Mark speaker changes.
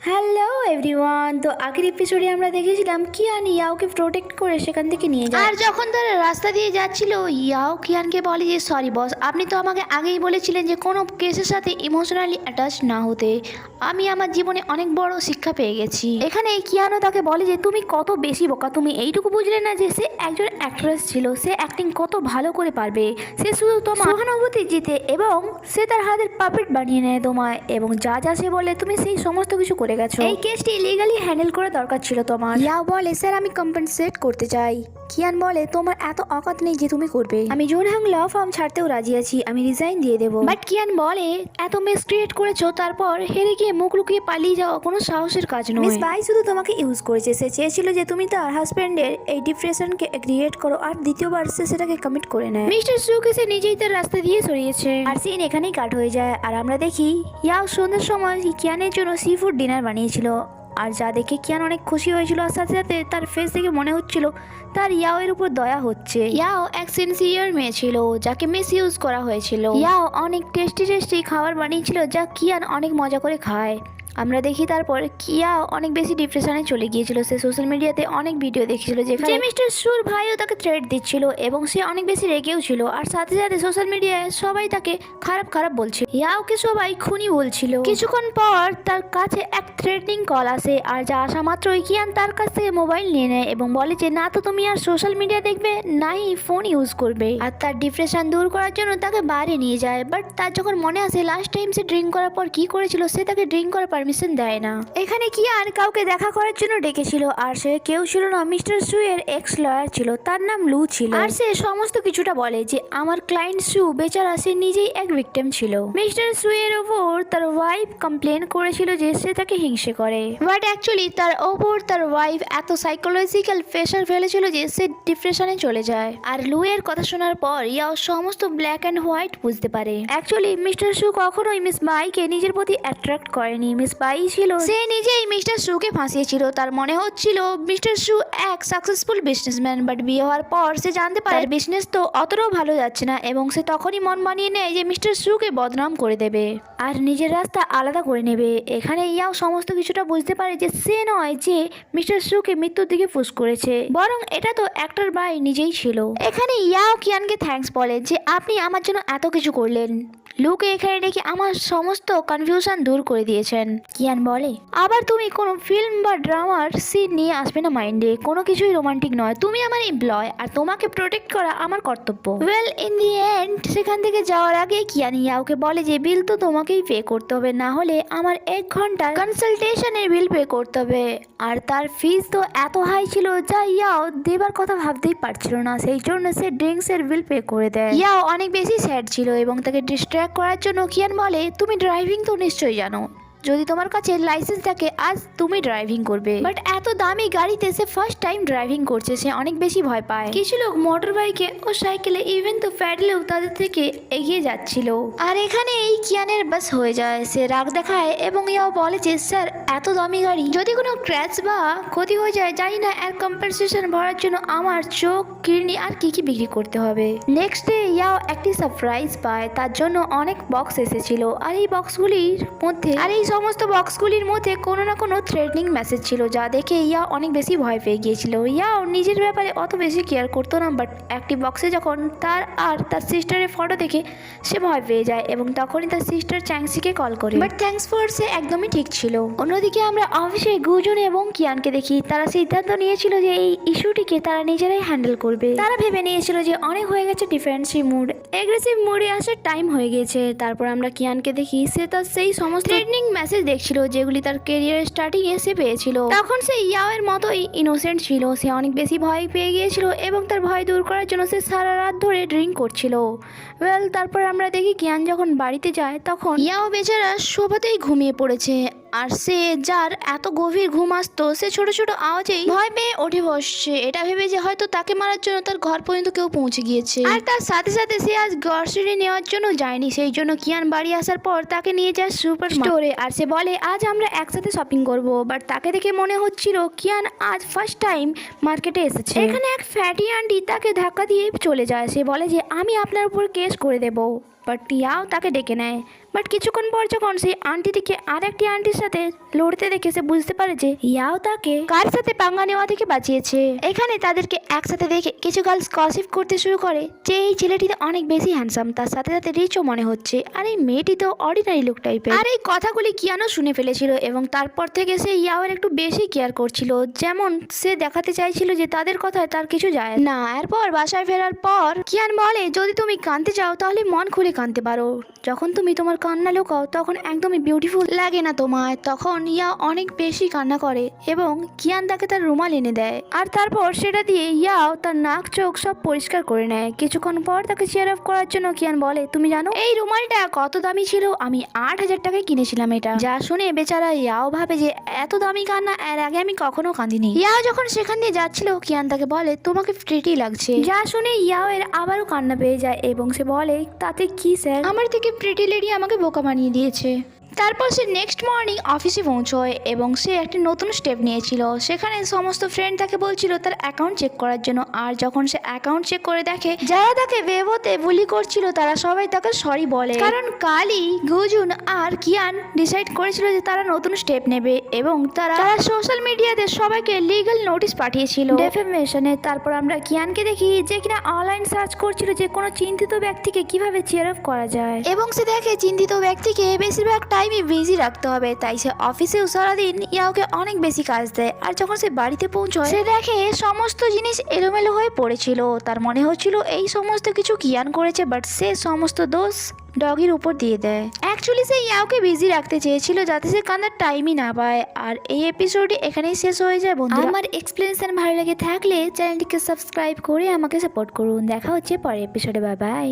Speaker 1: Hello everyone. তো আগের এপিসোডে আমরা দেখেছিলাম কিয়ান ইয়াওকে প্রোটেক্ট করে সেখান থেকে নিয়ে যায়। আর যখন তারা রাস্তা দিয়ে যাচ্ছিল ইয়াও কিয়ানকে বলে যে সরি বস, আপনি তো আমাকে আগেই বলেছিলেন যে কোনো কেসের সাথে ইমোশনালি অ্যাটাচ না হতে। আমি আমার জীবনে অনেক বড় শিক্ষা পেয়ে গেছি। এখানে কিয়ানও তাকে বলে যে তুমি কত বেশি বোকা, তুমি এইটুকু বুঝলে না যে সে একজন অ্যাক্ট্রেস ছিল, সে অ্যাক্টিং কত ভালো করে পারবে। সে শুধু তোমার সহানুভূতি জিতে এবং সে তার হাতের পাপেট বানিয়ে নেয় তোমায়, এবং যা যা সে বলে তুমি সেই সমস্ত কিছু করে গেছো। এই কেসটি লিগালি হ্যান্ডেল করা দরকার ছিল তোমার। ইয়াও বলে স্যার আমি কম্পেনসেট করতে চাই। কিয়ান বলে তোমার এত অকাত নেই যে তুমি করবে। আমি জুনহাং ল ফার্ম ছাড়তেও রাজি আছি, আমি রিজাইন দিয়ে দেবো। বাট কিয়ান বলে এত মেস ক্রিয়েট করেছো, তারপর হেরে গিয়ে মুখ লুকিয়ে পালিয়ে যাওয়া কোনো সাহসের কাজ নয়। মিস বাই শুধু তোমাকে ইউজ করেছে, সে চেয়েছিল যে তুমি তার হাজবেন্ডের এই ডিপ্রেশনকে ক্রিয়েট করো আর দ্বিতীয়বার সে সেটাকে কমিট করে নেয়। মিস্টার সুকে সে নিজেই তার রাস্তা দিয়ে সরিয়েছে। আর সিন এখানেই কাট হয়ে যায়। আর আমরা দেখি ইয়াও সন্ধ্যার সময় কিয়ানের জন্য সি ফুড ডিনার বানিয়েছিল, আর যা দেখে কিয়ান অনেক খুশি হয়েছিল। আর সাথে সাথে তার ফেস দেখে মনে হচ্ছিল তার ইয়াও এর উপর দয়া হচ্ছে। ইয়াও এক সিনসিয়ার মেয়ে ছিল যাকে মিস ইউজ করা হয়েছিল। ইয়াও অনেক টেস্টি খাবার বানিয়েছিল যা কিয়ান অনেক মজা করে খায়। আমরা দেখি তারপর কিয়া অনেক বেশি ডিপ্রেশনে চলে গিয়েছিল। সে সোশ্যাল মিডিয়াতে অনেক ভিডিও দেখছিল যেখানে মিস্টার সুর ভাইও তাকে থ্রেট দিচ্ছিল এবং সে অনেক বেশি রেগেও ছিল। আর সাথে সাথে সোশ্যাল মিডিয়ায় সবাই তাকে খারাপ বলছিল। ইয়াওকে সবাই খুনি বলছিল। কিছুক্ষণ পর তার কাছে এক থ্রেটনিং কল আসে, আর যা আসা মাত্রই কিয়ান তার কাছ থেকে মোবাইল নিয়ে নেয় এবং বলে যে না তো তুমি আর সোশ্যাল মিডিয়া দেখবে, নাই ফোন ইউজ করবে। আর তার ডিপ্রেশন দূর করার জন্য তাকে বাইরে নিয়ে যায়। বাট তার যখন মনে আসে লাস্ট টাইম সে ড্রিঙ্ক করার পর কি করেছিল, সে তাকে ড্রিঙ্ক করার পারমিশন দেয় না। এখানে কিয়ান কাউকে দেখা করার জন্য ডেকেছিল, আর সে কেউ ছিল না, মিস্টার সু এর এক্স লয়ার ছিল, তার নাম লু ছিল। আর সে সমস্ত কিছুটা বলে যে আমার ক্লায়েন্ট সু বেচারা সে নিজেই এক ভিকটিম ছিল। মিস্টার সু এর ওপর তার ওয়াইফ কমপ্লেন করেছিল যে সে তাকে হিংসে করে, বাট অ্যাকচুয়ালি তার ওপর তার ওয়াইফ এত সাইকোলজিক্যাল প্রেশার ফেলেছিল যে সে ডিপ্রেশনে চলে যায়। আর লু এর কথা শোনার পর ইয়াও সমস্ত ব্ল্যাক অ্যান্ড হোয়াইট বুঝতে পারে। অ্যাকচুয়ালি মিস্টার সু কখনোই মিস বাইকে নিজের প্রতি অ্যাট্রাক্ট করেনি। মিস বাই ছিল সে নিজেই মিস্টার সুকে ফাঁসিয়েছিল। তার মনে হচ্ছিল মিস্টার সু এক সাকসেসফুল বিজনেসম্যান, বাট বিয়ে হওয়ার পর সে জানতে পারে বিজনেস তো অতটাও ভালো যাচ্ছে না, এবং সে তখনই মন মানিয়ে নেয় যে মিস্টার সুকে বদনাম করে দেবে আর নিজের রাস্তা আলাদা করে নেবে। এখানে ইয়াও সমস্ত কিছুটা বুঝতে পারে যে সে নয় যে মিস্টার সুকে মৃত্যুর দিকে পুশ করেছে, বরং এটা তো অ্যাক্টর বাই নিজেই ছিল। এখানে ইয়াও কিয়ানকে থ্যাঙ্কস বলে যে আপনি আমার জন্য এত কিছু করলেন। লুকে এখানে ডেকে আমার সমস্ত কনফিউশন দূর করে দিয়েছেন। কিয়ান বলে আবার তুমি কোনো ফিল্ম বা ড্রামার সিন নিয়ে আসবে না মাইন্ডে, কোনো কিছুই রোমান্টিক নয়, তুমি আমার এমপ্লয় আর তোমাকে প্রোটেক্ট করা আমার কর্তব্য। ওয়েল ইন দি এন্ড সেখান থেকে যাওয়ার আগে কিয়ান ইয়াওকে বলে যে বিল তো তোমাকেই পে করতে হবে, না হলে আমার 1 ঘন্টার কনসালটেশনের বিল পে করতে হবে। আর তার ফিস তো এত হাই ছিল যা ইয়াও দেবার কথা ভাবতেই পারছিল না, সেই জন্য সে ড্রিঙ্কসের বিল পে করে দেয়। ইয়াও অনেক বেশি স্যাড ছিল এবং তাকে ডিস্ট্র্যাক্ট করার জন্য কিয়ান বলে তুমি ড্রাইভিং তো নিশ্চয়ই জানো, যদি তোমার কাছে লাইসেন্স থাকে আজ তুমি ড্রাইভিং করবে। বাট এত দামি গাড়িতে সে ফার্স্ট টাইম ড্রাইভিং করছে, সে অনেক বেশি ভয় পায়। কিছু লোক মোটর বাইকে ও সাইকেলে ইভেন তো প্যাডেলেও তাদের থেকে এগিয়ে যাচ্ছিল। আর এখানে এই কিয়ানের বাস হয়ে যায়, সে রাগ দেখায় এবং ইয়াও বলে যে স্যার এত দামি গাড়ি যদি কোনো ক্র্যাশ বা ক্ষতি হয়ে যায় জানি না, এর কম্পেনসেশন ভরার জন্য আমার চোখ কিডনি আর কি বিক্রি করতে হবে। নেক্সট ডে ইয়াও একটি সারপ্রাইজ পায়, তার জন্য অনেক বক্স এসেছিল। আর এই বক্সগুলির মধ্যে সমস্ত বক্সগুলির মধ্যে কোনো না কোনো থ্রেটনিং মেসেজ ছিল, যা দেখে ইয়া অনেক বেশি ভয় পেয়ে গিয়েছিল। ইয়াও নিজের ব্যাপারে অত বেশি কেয়ার করতো না, বাট একটি বক্সে যখন তার আর তার সিস্টারের ফটো দেখে সে ভয় পেয়ে যায় এবং তখনই তার সিস্টার চ্যাংসিকে কল করে। বাট থ্যাঙ্কস ফর সে একদমই ঠিক ছিল। অন্যদিকে আমরা অফিসে গুজুন এবং কিয়ানকে দেখি, তারা সিদ্ধান্ত নিয়েছিল যে এই ইস্যুটিকে তারা নিজেরাই হ্যান্ডেল করবে। তারা ভেবে নিয়েছিল যে অনেক হয়ে গেছে ডিফেন্সিভ মুড, এগ্রেসিভ মুডে আসার টাইম হয়ে গেছে। তারপর আমরা কিয়ানকে দেখি সে তার সেই সমস্ত থ্রেটনিং মেসেজ দেখছিল যেগুলি তার কেরিয়ার স্টার্টিং এ সে পেয়েছিল। তখন সে ইয়াও এর মতোই ইনোসেন্ট ছিল, সে অনেক বেশি ভয় পেয়ে গিয়েছিল এবং তার ভয় দূর করার জন্য সে সারা রাত ধরে ড্রিঙ্ক করছিল। ওয়েল তারপর আমরা দেখি কিয়ান যখন বাড়িতে যায় তখন ইয়াও বেচারা সোফাতেই ঘুমিয়ে পড়েছে। আর সে যার এত গভীর ঘুম আসতো সে ছোট ছোট আওয়াজেই ভয় পেয়ে উঠে বসছে, এটা ভেবে যে হয়তো তাকে মারার জন্য তার ঘর পর্যন্ত কেউ পৌঁছে গিয়েছে। আর তার সাথে সাথে সে আজ গ্রসারি নেওয়ার জন্য যায়নি, সেই জন্য কিয়ান বাড়ি আসার পর তাকে নিয়ে যায় সুপার স্টোরে। আর সে বলে আজ আমরা একসাথে শপিং করব, বাট তাকে দেখে মনে হচ্ছিল কিয়ান আজ ফার্স্ট টাইম মার্কেটে এসেছে। এখানে এক ফ্যাটি আন্টি তাকে ধাক্কা দিয়ে চলে যায়, সে বলে যে আমি আপনার উপর কেস করে দেবো, বাট ইয়াও তাকে ডেকে নেয়। বাট কিছুক্ষণ পর যখন সেই আন্টিটিকে আর একটি আন্টির সাথে লড়তে দেখে সে বুঝতে পারে যে ইয়াও তাকে কার সাথে পাঙ্গা নেওয়া থেকে বাঁচিয়েছে। এখানে তাদেরকে একসাথে দেখে কিছু গার্লস গসিপ করতে শুরু করে যে এই ছেলেটি তো অনেক বেশি হ্যান্ডসাম, তার সাথে সাথে রিচও মনে হচ্ছে, আর এই মেয়েটি তো অর্ডিনারি লুক টাইপের। আর এই কথাগুলি কিয়ানো শুনে ফেলেছিল এবং তারপর থেকে সে ইয়াওয়ের একটু বেশি কেয়ার করছিল, যেমন সে দেখাতে চাইছিল যে তাদের কথায় তার কিছু যায় না। এরপর বাসায় ফেরার পর কিয়ান বলে যদি তুমি কাঁদতে চাও তাহলে মন খুলে কাঁদতে পারো, যখন তুমি তোমার কান্না লুকাও তখন একদমই বিউটিফুল লাগে না তোমায়। তখন ইয়া অনেক বেশি কান্না করে এবং কিয়ান তাকে তার রুমাল এনে দেয়, আর তারপর সেটা দিয়ে ইয়াও তার নাক চোখ সব পরিষ্কার করে নেয়। কিছুক্ষণ পর তাকে চেয়ার আপ করার জন্য কিয়ান বলে তুমি জানো এই রুমালটা কত দামি ছিল? আমি 8,000 টাকায় কিনেছিলাম এটা। যা শুনে বেচারা ইয়াও ভাবে যে এত দামি কান্না এর আগে আমি কখনো কাঁদিনি। ইয়াও যখন সেখান দিয়ে যাচ্ছিল কিয়ান তাকে বলে তোমাকে প্রিটি লাগছে। যা শুনে ইয়াও এর আবারও কান্না পেয়ে যায় এবং সে বলে তাতে কি স্যার, আমার থেকে প্রিটি লেডি আমাকে বোকা বানিয়ে দিয়েছে। তারপর সে নেক্সট মর্নিং অফিসে পৌঁছয় এবং সে একটি নতুন স্টেপ নিয়েছিল। সেখানে সমস্ত ফ্রেন্ড তাকে বলছিল তার অ্যাকাউন্ট চেক করার জন্য, আর যখন সে অ্যাকাউন্ট চেক করে দেখে যারা তাকে ওয়েবোতে বুলি করছিল তারা সবাই তাকে সরি বলে, কারণ কালি, গুজুন আর কিয়ান ডিসাইড করেছিল যে তারা নতুন স্টেপ নেবে এবং তারা সোশ্যাল মিডিয়াতে সবাইকে লিগ্যাল নোটিশ পাঠিয়েছিল ডেফেমেশনে। তারপর আমরা কিয়ানকে দেখি যে কিনা অনলাইন সার্চ করছিল যে কোনো চিন্তিত ব্যক্তিকে কিভাবে চেয়ার আপ করা যায়, এবং সে দেখে চিন্তিত ব্যক্তিকে বেশিরভাগ টাইমই বিজি রাখতে হবে, তাই সে অফিসেও সারাদিন ইয়াওকে অনেক বেশি কাজ দেয়। আর যখন সে বাড়িতে পৌঁছয় সে দেখে সমস্ত জিনিস এলোমেলো হয়ে পড়েছিল। তার মনে হচ্ছিল এই সমস্ত কিছু কিয়ান করেছে, বাট সে সমস্ত দোষ ডগির উপর দিয়ে দেয়। অ্যাকচুয়ালি সে ইয়াওকে বিজি রাখতে চেয়েছিল যাতে সে কান্নার টাইমই না পায়। আর এই এপিসোডটি এখানেই শেষ হয়ে যায় বন্ধুরা। আমার এক্সপ্লেনেশন ভালো লেগে থাকলে চ্যানেলটিকে সাবস্ক্রাইব করে আমাকে সাপোর্ট করুন। দেখা হচ্ছে পরের এপিসোডে। Bye bye.